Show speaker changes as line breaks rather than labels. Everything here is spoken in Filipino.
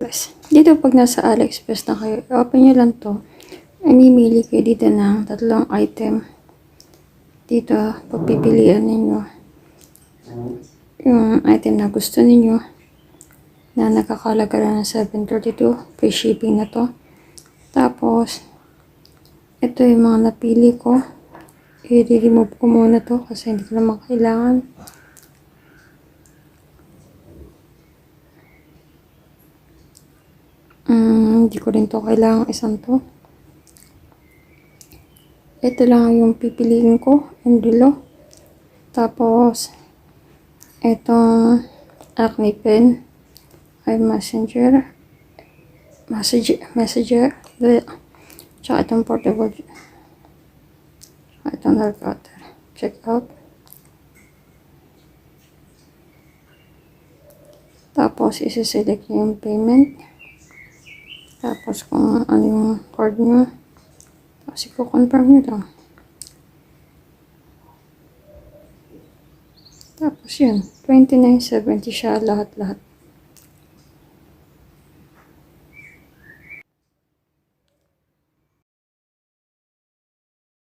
AliExpress. Dito pag nasa AliExpress na kayo, open nyo lang to. Mamimili kayo dito ng tatlong item. Dito, pagpipilian ninyo yung item na gusto ninyo na nakakalaga lang ng 732. Free shipping na to. Tapos, ito yung mga napili ko. I-remove ko muna to kasi hindi ko naman kailangan. Hindi ko rin to kailangan isang to. Ito lang yung pipiliin ko, yung dulo. Tapos, itong Acne pen ay messenger, tsaka itong portable, tsaka itong nail cutter. Check out. Tapos, isi-select nyo yung payment. Tapos, kung ano yung card nyo. Tapos, i-confirm nyo lang. Tapos, yun. 29.70 siya lahat-lahat.